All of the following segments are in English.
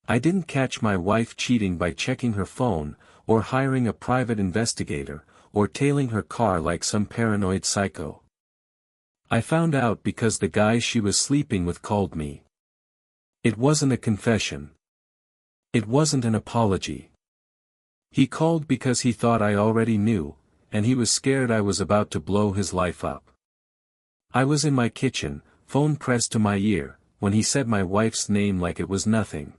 I didn't catch my wife cheating by checking her phone, or hiring a private investigator, or tailing her car like some paranoid psycho. I found out because the guy she was sleeping with called me. It wasn't a confession. It wasn't an apology. He called because he thought I already knew, and he was scared I was about to blow his life up. I was in my kitchen, phone pressed to my ear, when he said my wife's name like it was nothing.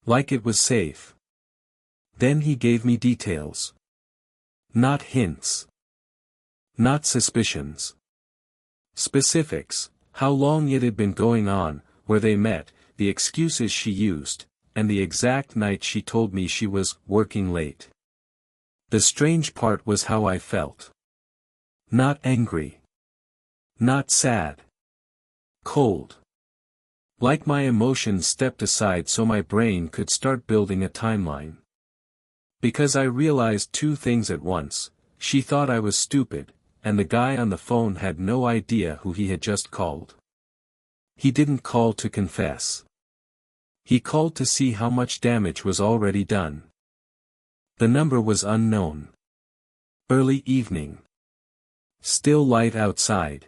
Like it was safe. Then he gave me details. Not hints. Not suspicions. Specifics, how long it had been going on, where they met, the excuses she used, and the exact night she told me she was working late. The strange part was how I felt. Not angry. Not sad. Cold. Like my emotions stepped aside so my brain could start building a timeline. Because I realized two things at once: she thought I was stupid, and the guy on the phone had no idea who he had just called. He didn't call to confess. He called to see how much damage was already done. The number was unknown. Early evening. Still light outside.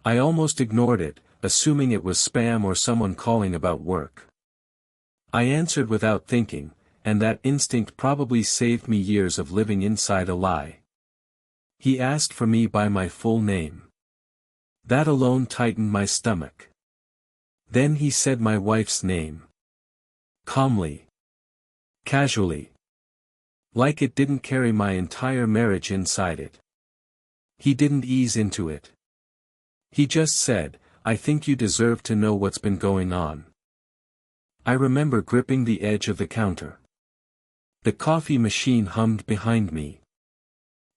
I almost ignored it, assuming it was spam or someone calling about work. I answered without thinking, and that instinct probably saved me years of living inside a lie. He asked for me by my full name. That alone tightened my stomach. Then he said my wife's name. Calmly. Casually. Like it didn't carry my entire marriage inside it. He didn't ease into it. He just said, "I think you deserve to know what's been going on." I remember gripping the edge of the counter. The coffee machine hummed behind me.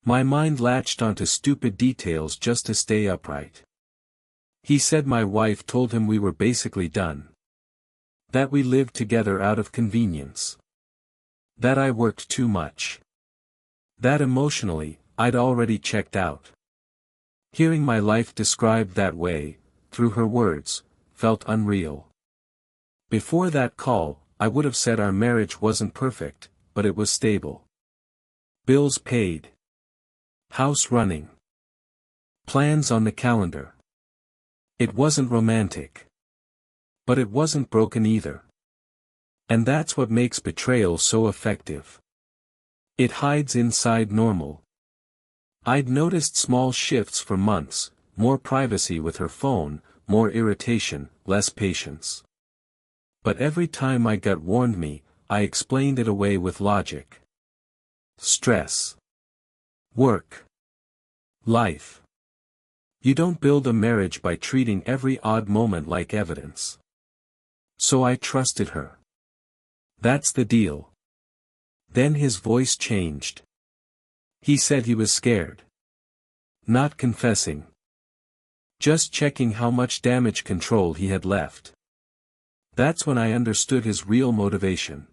My mind latched onto stupid details just to stay upright. He said my wife told him we were basically done. That we lived together out of convenience. That I worked too much. That emotionally, I'd already checked out. Hearing my life described that way, through her words, felt unreal. Before that call, I would have said our marriage wasn't perfect, but it was stable. Bills paid. House running. Plans on the calendar. It wasn't romantic. But it wasn't broken either. And that's what makes betrayal so effective. It hides inside normal. I'd noticed small shifts for months: more privacy with her phone, more irritation, less patience. But every time my gut warned me, I explained it away with logic. Stress. Work. Life. You don't build a marriage by treating every odd moment like evidence. So I trusted her. That's the deal. Then his voice changed. He said he was scared. Not confessing. Just checking how much damage control he had left. That's when I understood his real motivation.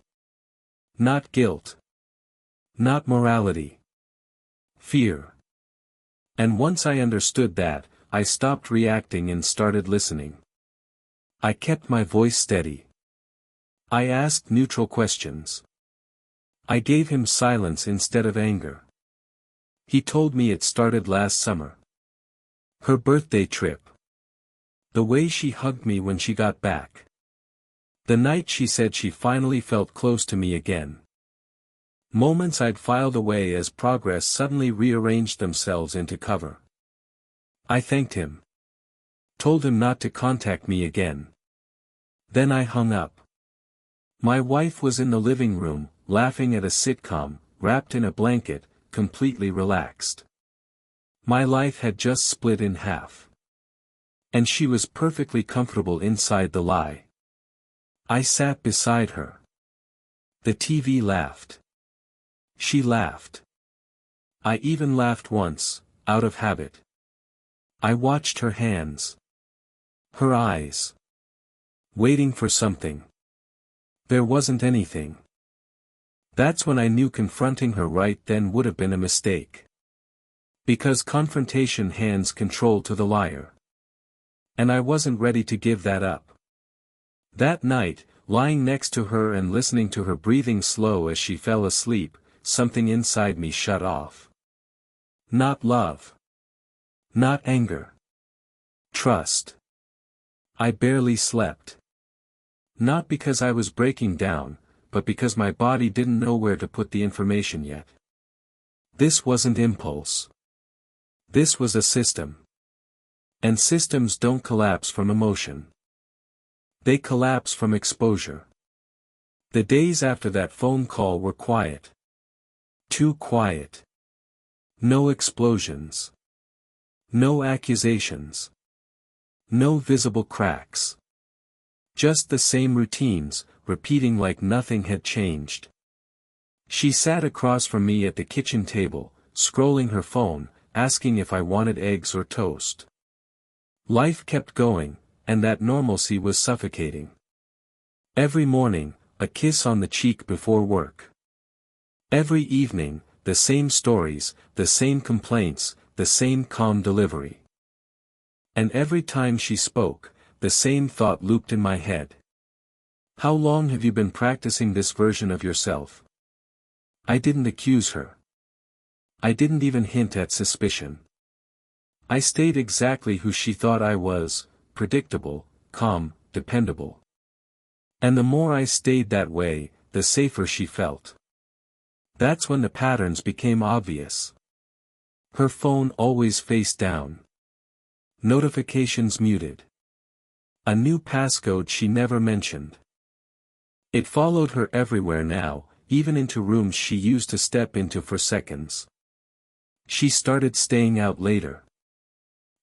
Not guilt. Not morality. Fear. And once I understood that, I stopped reacting and started listening. I kept my voice steady. I asked neutral questions. I gave him silence instead of anger. He told me it started last summer. Her birthday trip. The way she hugged me when she got back. The night she said she finally felt close to me again. Moments I'd filed away as progress suddenly rearranged themselves into cover. I thanked him. Told him not to contact me again. Then I hung up. My wife was in the living room, laughing at a sitcom, wrapped in a blanket, completely relaxed. My life had just split in half. And she was perfectly comfortable inside the lie. I sat beside her. The TV laughed. She laughed. I even laughed once, out of habit. I watched her hands. Her eyes. Waiting for something. There wasn't anything. That's when I knew confronting her right then would have been a mistake. Because confrontation hands control to the liar. And I wasn't ready to give that up. That night, lying next to her and listening to her breathing slow as she fell asleep, something inside me shut off. Not love. Not anger. Trust. I barely slept. Not because I was breaking down, but because my body didn't know where to put the information yet. This wasn't impulse. This was a system. And systems don't collapse from emotion. They collapse from exposure. The days after that phone call were quiet. Too quiet. No explosions. No accusations. No visible cracks. Just the same routines, repeating like nothing had changed. She sat across from me at the kitchen table, scrolling her phone, asking if I wanted eggs or toast. Life kept going, and that normalcy was suffocating. Every morning, a kiss on the cheek before work. Every evening, the same stories, the same complaints, the same calm delivery. And every time she spoke, the same thought looped in my head. How long have you been practicing this version of yourself? I didn't accuse her. I didn't even hint at suspicion. I stayed exactly who she thought I was, predictable, calm, dependable. And the more I stayed that way, the safer she felt. That's when the patterns became obvious. Her phone always face down. Notifications muted. A new passcode she never mentioned. It followed her everywhere now, even into rooms she used to step into for seconds. She started staying out later.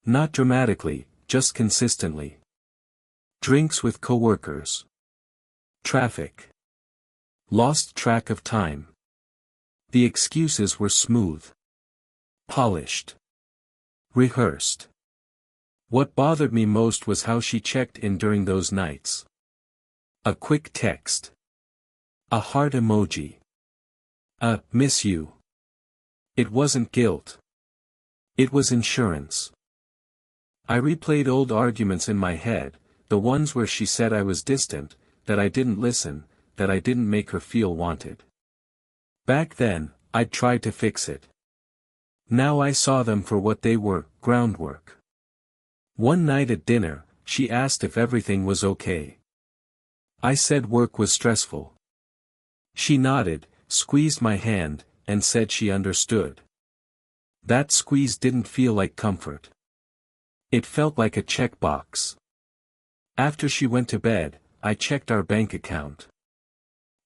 Not dramatically, just consistently. Drinks with coworkers. Traffic. Lost track of time. The excuses were smooth. Polished. Rehearsed. What bothered me most was how she checked in during those nights. A quick text. A heart emoji. A miss you. It wasn't guilt. It was insurance. I replayed old arguments in my head, the ones where she said I was distant, that I didn't listen, that I didn't make her feel wanted. Back then, I'd tried to fix it. Now I saw them for what they were, groundwork. One night at dinner, she asked if everything was okay. I said work was stressful. She nodded, squeezed my hand, and said she understood. That squeeze didn't feel like comfort. It felt like a checkbox. After she went to bed, I checked our bank account.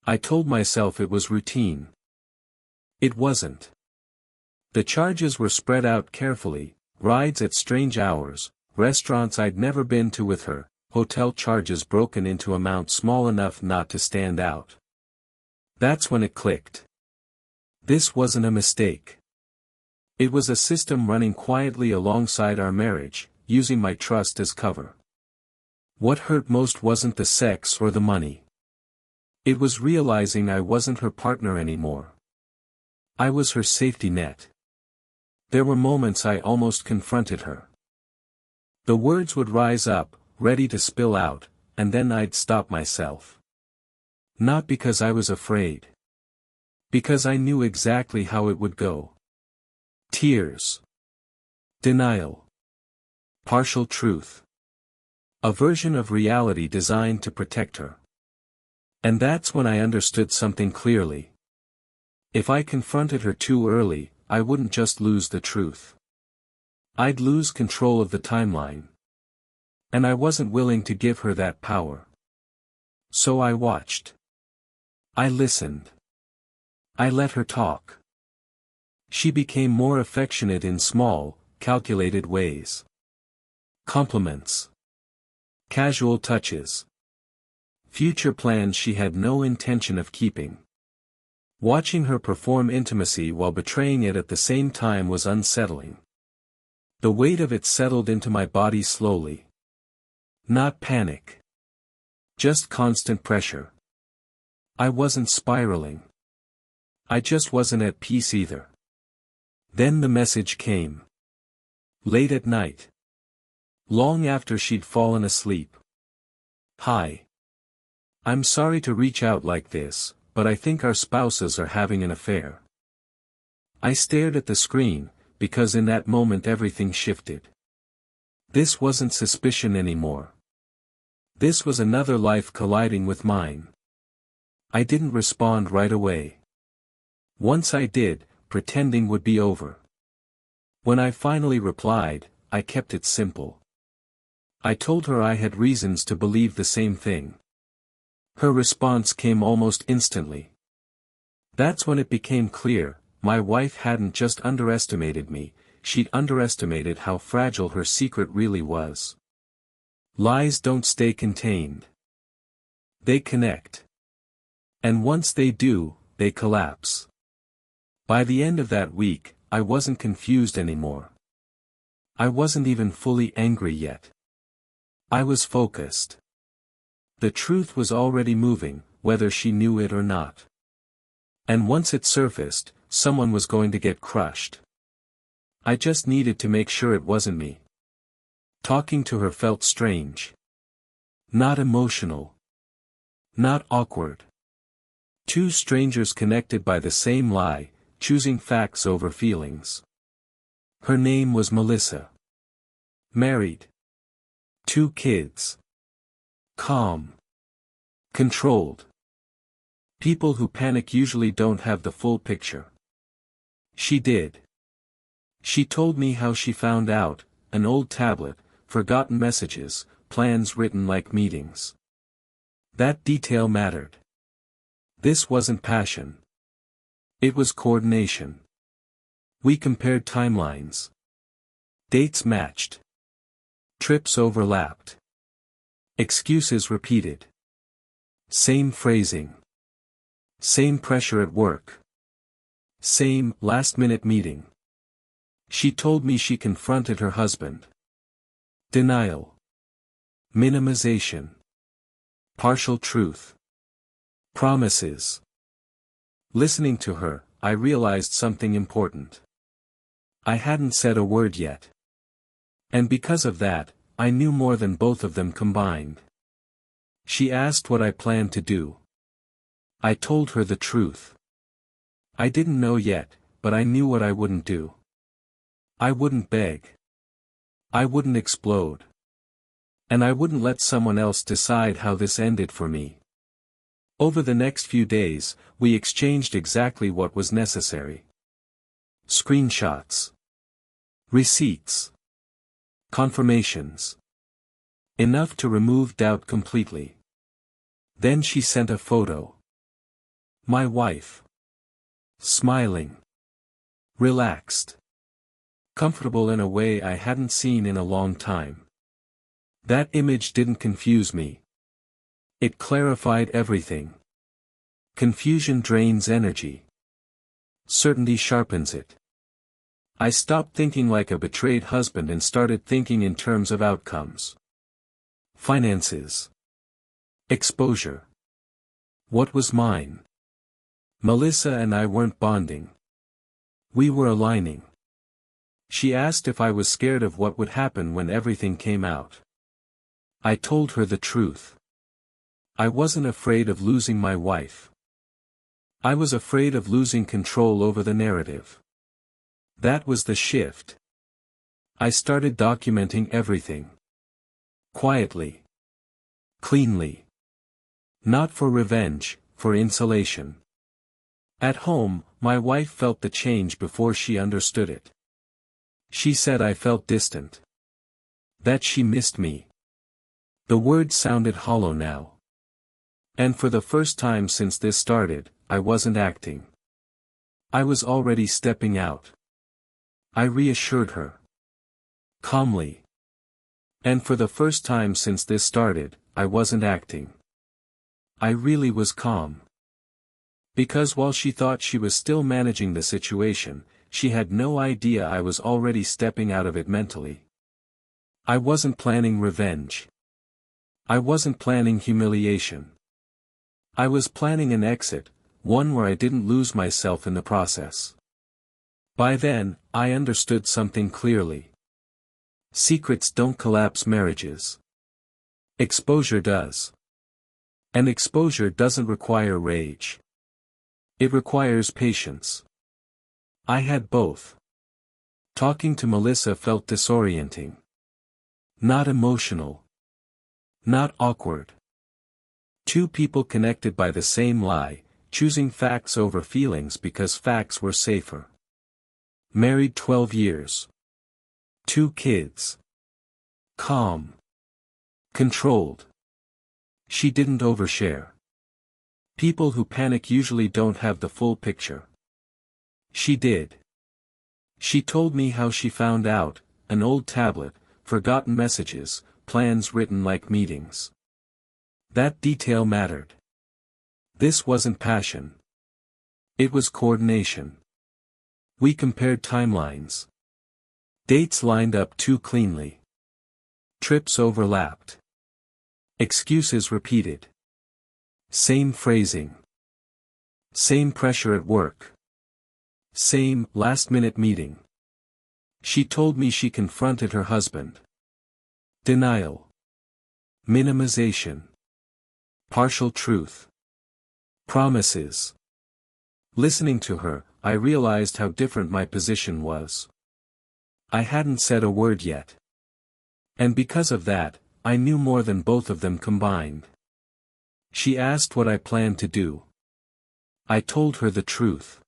I told myself it was routine. It wasn't. The charges were spread out carefully, rides at strange hours, restaurants I'd never been to with her, hotel charges broken into amounts small enough not to stand out. That's when it clicked. This wasn't a mistake. It was a system running quietly alongside our marriage, using my trust as cover. What hurt most wasn't the sex or the money. It was realizing I wasn't her partner anymore. I was her safety net. There were moments I almost confronted her. The words would rise up, ready to spill out, and then I'd stop myself. Not because I was afraid. Because I knew exactly how it would go. Tears. Denial. Partial truth. A version of reality designed to protect her. And that's when I understood something clearly. If I confronted her too early, I wouldn't just lose the truth. I'd lose control of the timeline. And I wasn't willing to give her that power. So I watched. I listened. I let her talk. She became more affectionate in small, calculated ways. Compliments. Casual touches. Future plans she had no intention of keeping. Watching her perform intimacy while betraying it at the same time was unsettling. The weight of it settled into my body slowly. Not panic. Just constant pressure. I wasn't spiraling. I just wasn't at peace either. Then the message came. Late at night. Long after she'd fallen asleep. Hi. I'm sorry to reach out like this, but I think our spouses are having an affair. I stared at the screen, because in that moment everything shifted. This wasn't suspicion anymore. This was another life colliding with mine. I didn't respond right away. Once I did, pretending would be over. When I finally replied, I kept it simple. I told her I had reasons to believe the same thing. Her response came almost instantly. That's when it became clear, my wife hadn't just underestimated me, she'd underestimated how fragile her secret really was. Lies don't stay contained. They connect. And once they do, they collapse. By the end of that week, I wasn't confused anymore. I wasn't even fully angry yet. I was focused. The truth was already moving, whether she knew it or not. And once it surfaced, someone was going to get crushed. I just needed to make sure it wasn't me. Talking to her felt strange. Not emotional. Not awkward. Two strangers connected by the same lie, choosing facts over feelings. Her name was Melissa. Married. 2 kids. Calm. Controlled. People who panic usually don't have the full picture. She did. She told me how she found out, an old tablet, forgotten messages, plans written like meetings. That detail mattered. This wasn't passion. It was coordination. We compared timelines. Dates matched. Trips overlapped. Excuses repeated. Same phrasing. Same pressure at work. Same last-minute meeting. She told me she confronted her husband. Denial. Minimization. Partial truth. Promises. Listening to her, I realized something important. I hadn't said a word yet. And because of that, I knew more than both of them combined. She asked what I planned to do. I told her the truth. I didn't know yet, but I knew what I wouldn't do. I wouldn't beg. I wouldn't explode. And I wouldn't let someone else decide how this ended for me. Over the next few days, we exchanged exactly what was necessary. Screenshots. Receipts. Confirmations. Enough to remove doubt completely. Then she sent a photo. My wife. Smiling. Relaxed. Comfortable in a way I hadn't seen in a long time. That image didn't confuse me. It clarified everything. Confusion drains energy. Certainty sharpens it. I stopped thinking like a betrayed husband and started thinking in terms of outcomes. Finances. Exposure. What was mine? Melissa and I weren't bonding. We were aligning. She asked if I was scared of what would happen when everything came out. I told her the truth. I wasn't afraid of losing my wife. I was afraid of losing control over the narrative. That was the shift. I started documenting everything. Quietly. Cleanly. Not for revenge, for insulation. At home, my wife felt the change before she understood it. She said I felt distant. That she missed me. The word sounded hollow now. And for the first time since this started, I wasn't acting. I was already stepping out. I reassured her. Calmly. And for the first time since this started, I wasn't acting. I really was calm. Because while she thought she was still managing the situation, she had no idea I was already stepping out of it mentally. I wasn't planning revenge. I wasn't planning humiliation. I was planning an exit, one where I didn't lose myself in the process. By then, I understood something clearly. Secrets don't collapse marriages. Exposure does. And exposure doesn't require rage. It requires patience. I had both. Talking to Melissa felt disorienting. Not emotional. Not awkward. Two people connected by the same lie, choosing facts over feelings because facts were safer. Married 12 years. 2 kids. Calm. Controlled. She didn't overshare. People who panic usually don't have the full picture. She did. She told me how she found out: an old tablet, forgotten messages, plans written like meetings. That detail mattered. This wasn't passion. It was coordination. We compared timelines. Dates lined up too cleanly. Trips overlapped. Excuses repeated. Same phrasing. Same pressure at work. Same last-minute meeting. She told me she confronted her husband. Denial. Minimization. Partial truth. Promises. Listening to her, I realized how different my position was. I hadn't said a word yet. And because of that, I knew more than both of them combined. She asked what I planned to do. I told her the truth.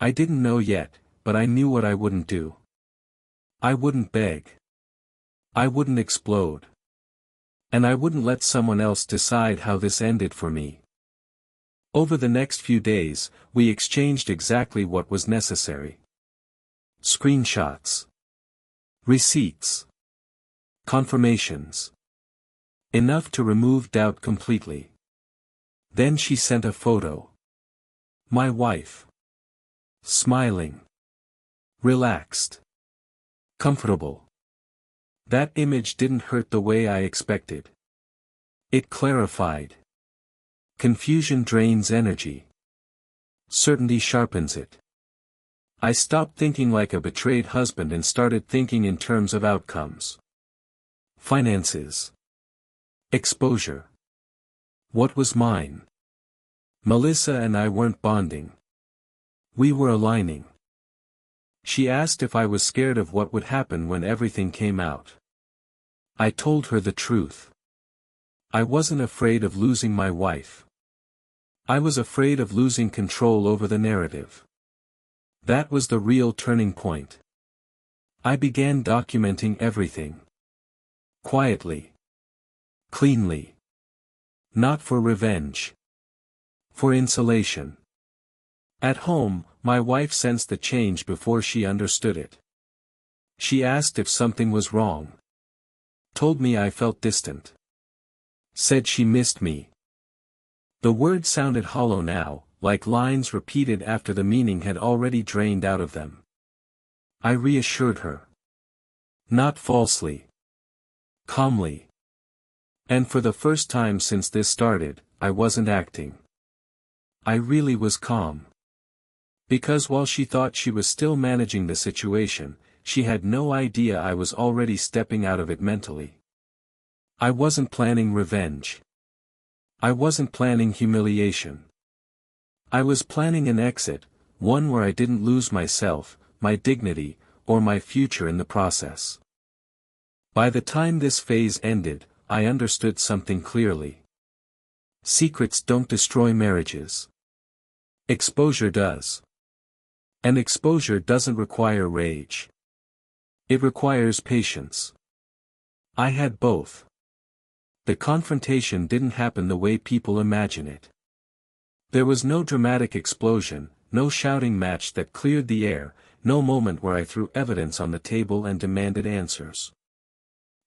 I didn't know yet, but I knew what I wouldn't do. I wouldn't beg. I wouldn't explode. And I wouldn't let someone else decide how this ended for me. Over the next few days, we exchanged exactly what was necessary. Screenshots. Receipts. Confirmations. Enough to remove doubt completely. Then she sent a photo. My wife. Smiling. Relaxed. Comfortable. That image didn't hurt the way I expected. It clarified. Confusion drains energy. Certainty sharpens it. I stopped thinking like a betrayed husband and started thinking in terms of outcomes. Finances. Exposure. What was mine? Melissa and I weren't bonding. We were aligning. She asked if I was scared of what would happen when everything came out. I told her the truth. I wasn't afraid of losing my wife. I was afraid of losing control over the narrative. That was the real turning point. I began documenting everything. Quietly. Cleanly. Not for revenge. For insulation. At home, my wife sensed the change before she understood it. She asked if something was wrong. Told me I felt distant. Said she missed me. The words sounded hollow now, like lines repeated after the meaning had already drained out of them. I reassured her. Not falsely. Calmly. And for the first time since this started, I wasn't acting. I really was calm. Because while she thought she was still managing the situation, she had no idea I was already stepping out of it mentally. I wasn't planning revenge. I wasn't planning humiliation. I was planning an exit, one where I didn't lose myself, my dignity, or my future in the process. By the time this phase ended, I understood something clearly. Secrets don't destroy marriages. Exposure does. And exposure doesn't require rage. It requires patience. I had both. The confrontation didn't happen the way people imagine it. There was no dramatic explosion, no shouting match that cleared the air, no moment where I threw evidence on the table and demanded answers.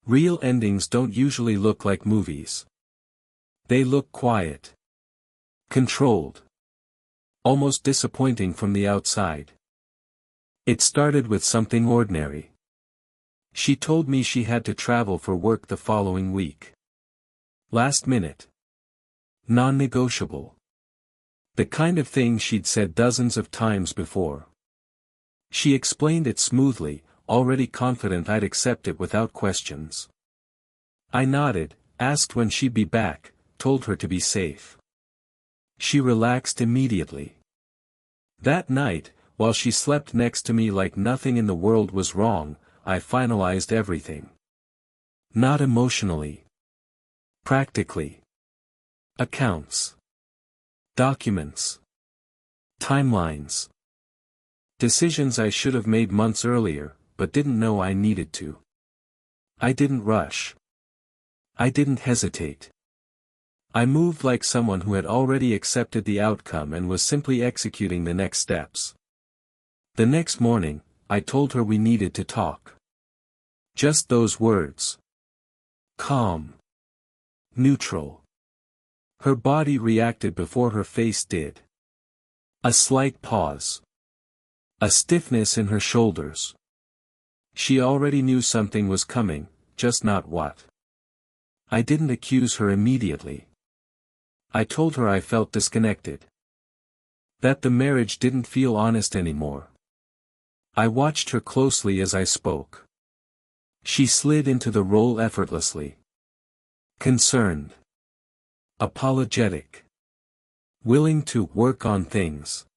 Real endings don't usually look like movies. They look quiet. Controlled. Almost disappointing from the outside. It started with something ordinary. She told me she had to travel for work the following week. Last minute. Non-negotiable. The kind of thing she'd said dozens of times before. She explained it smoothly, already confident I'd accept it without questions. I nodded, asked when she'd be back, told her to be safe. She relaxed immediately. That night, while she slept next to me like nothing in the world was wrong, I finalized everything. Not emotionally. Practically. Accounts. Documents. Timelines. Decisions I should have made months earlier, but didn't know I needed to. I didn't rush. I didn't hesitate. I moved like someone who had already accepted the outcome and was simply executing the next steps. The next morning, I told her we needed to talk. Just those words. Calm. Neutral. Her body reacted before her face did. A slight pause. A stiffness in her shoulders. She already knew something was coming, just not what. I didn't accuse her immediately. I told her I felt disconnected. That the marriage didn't feel honest anymore. I watched her closely as I spoke. She slid into the role effortlessly. Concerned. Apologetic. Willing to work on things.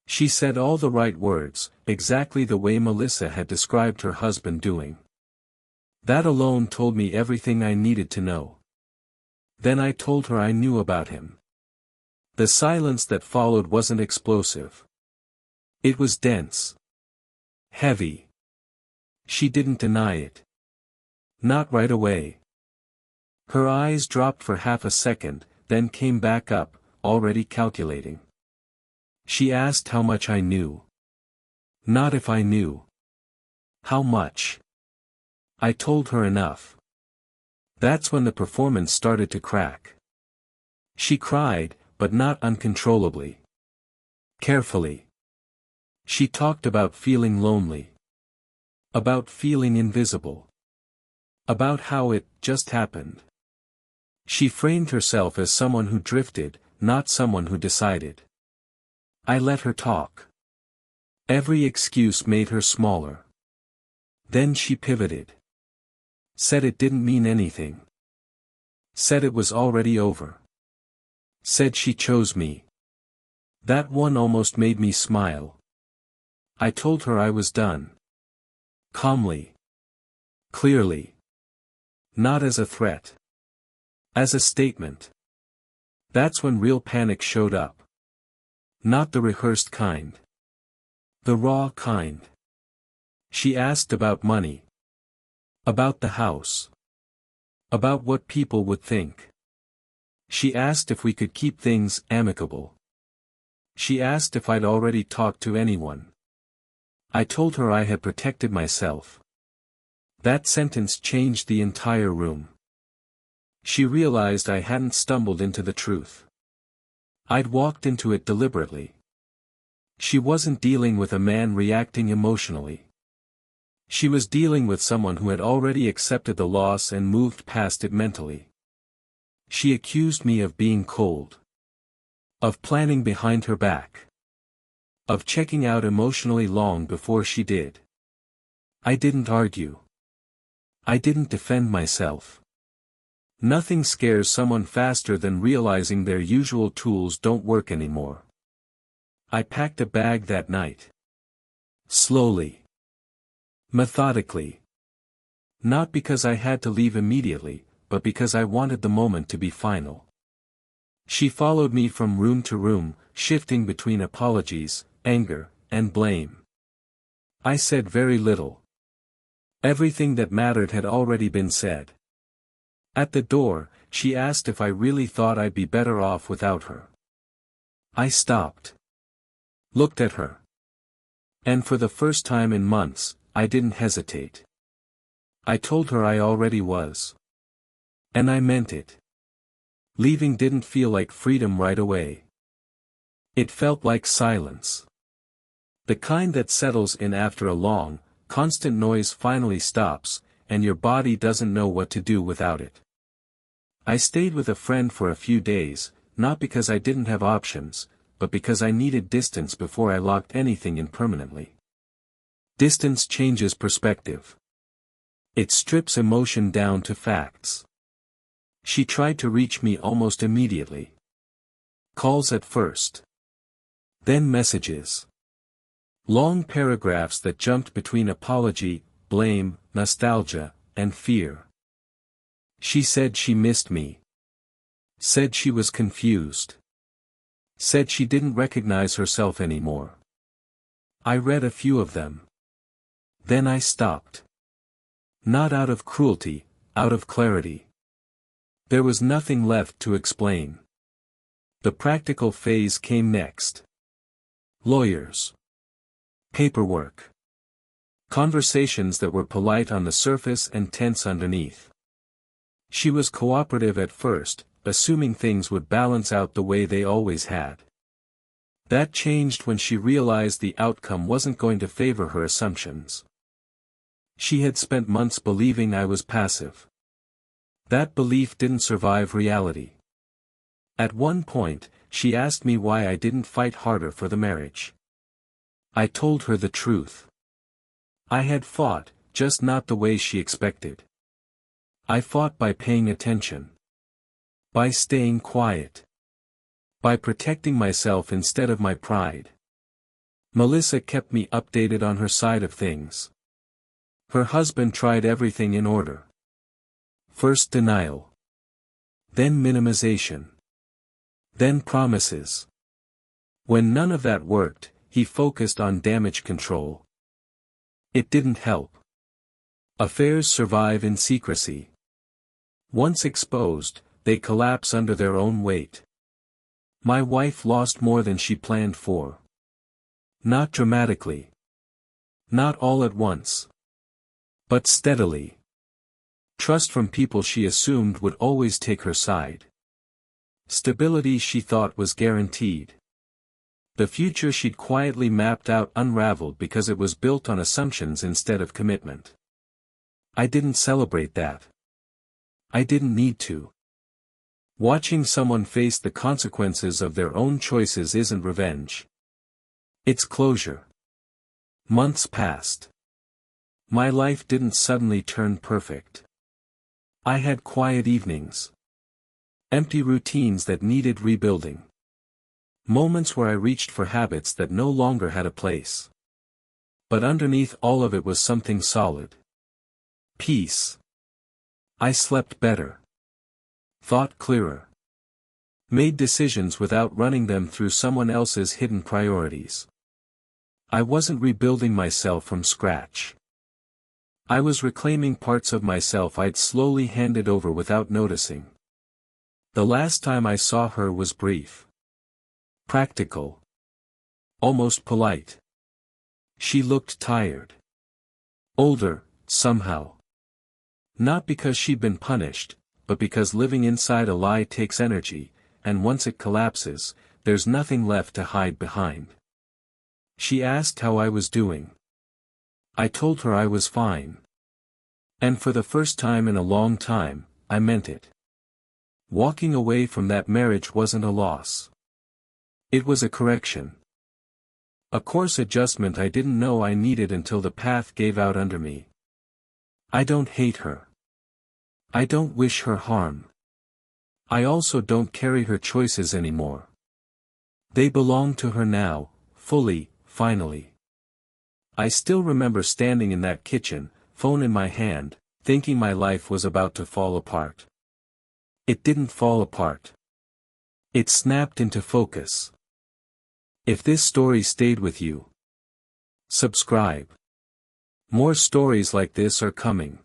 She said all the right words, exactly the way Melissa had described her husband doing. That alone told me everything I needed to know. Then I told her I knew about him. The silence that followed wasn't explosive. It was dense. Heavy. She didn't deny it. Not right away. Her eyes dropped for half a second, then came back up, already calculating. She asked how much I knew. Not if I knew. How much? I told her enough. That's when the performance started to crack. She cried, but not uncontrollably. Carefully. She talked about feeling lonely. About feeling invisible. About how it just happened. She framed herself as someone who drifted, not someone who decided. I let her talk. Every excuse made her smaller. Then she pivoted. Said it didn't mean anything. Said it was already over. Said she chose me. That one almost made me smile. I told her I was done. Calmly. Clearly. Not as a threat. As a statement. That's when real panic showed up. Not the rehearsed kind. The raw kind. She asked about money. About the house. About what people would think. She asked if we could keep things amicable. She asked if I'd already talked to anyone. I told her I had protected myself. That sentence changed the entire room. She realized I hadn't stumbled into the truth. I'd walked into it deliberately. She wasn't dealing with a man reacting emotionally. She was dealing with someone who had already accepted the loss and moved past it mentally. She accused me of being cold. Of planning behind her back. Of checking out emotionally long before she did. I didn't argue. I didn't defend myself. Nothing scares someone faster than realizing their usual tools don't work anymore. I packed a bag that night. Slowly. Methodically. Not because I had to leave immediately, but because I wanted the moment to be final. She followed me from room to room, shifting between apologies, anger, and blame. I said very little. Everything that mattered had already been said. At the door, she asked if I really thought I'd be better off without her. I stopped. Looked at her. And for the first time in months, I didn't hesitate. I told her I already was. And I meant it. Leaving didn't feel like freedom right away. It felt like silence. The kind that settles in after a long, constant noise finally stops, and your body doesn't know what to do without it. I stayed with a friend for a few days, not because I didn't have options, but because I needed distance before I locked anything in permanently. Distance changes perspective. It strips emotion down to facts. She tried to reach me almost immediately. Calls at first. Then messages. Long paragraphs that jumped between apology, blame, nostalgia, and fear. She said she missed me. Said she was confused. Said she didn't recognize herself anymore. I read a few of them. Then I stopped. Not out of cruelty, out of clarity. There was nothing left to explain. The practical phase came next. Lawyers. Paperwork. Conversations that were polite on the surface and tense underneath. She was cooperative at first, assuming things would balance out the way they always had. That changed when she realized the outcome wasn't going to favor her assumptions. She had spent months believing I was passive. That belief didn't survive reality. At one point, she asked me why I didn't fight harder for the marriage. I told her the truth. I had fought, just not the way she expected. I fought by paying attention. By staying quiet. By protecting myself instead of my pride. Melissa kept me updated on her side of things. Her husband tried everything in order. First denial. Then minimization. Then promises. When none of that worked, he focused on damage control. It didn't help. Affairs survive in secrecy. Once exposed, they collapse under their own weight. My wife lost more than she planned for. Not dramatically. Not all at once. But steadily. Trust from people she assumed would always take her side. Stability she thought was guaranteed. The future she'd quietly mapped out unraveled because it was built on assumptions instead of commitment. I didn't celebrate that. I didn't need to. Watching someone face the consequences of their own choices isn't revenge. It's closure. Months passed. My life didn't suddenly turn perfect. I had quiet evenings. Empty routines that needed rebuilding. Moments where I reached for habits that no longer had a place. But underneath all of it was something solid. Peace. I slept better. Thought clearer. Made decisions without running them through someone else's hidden priorities. I wasn't rebuilding myself from scratch. I was reclaiming parts of myself I'd slowly handed over without noticing. The last time I saw her was brief. Practical. Almost polite. She looked tired. Older, somehow. Not because she'd been punished, but because living inside a lie takes energy, and once it collapses, there's nothing left to hide behind. She asked how I was doing. I told her I was fine. And for the first time in a long time, I meant it. Walking away from that marriage wasn't a loss. It was a correction. A course adjustment I didn't know I needed until the path gave out under me. I don't hate her. I don't wish her harm. I also don't carry her choices anymore. They belong to her now, fully, finally. I still remember standing in that kitchen, phone in my hand, thinking my life was about to fall apart. It didn't fall apart. It snapped into focus. If this story stayed with you, subscribe. More stories like this are coming.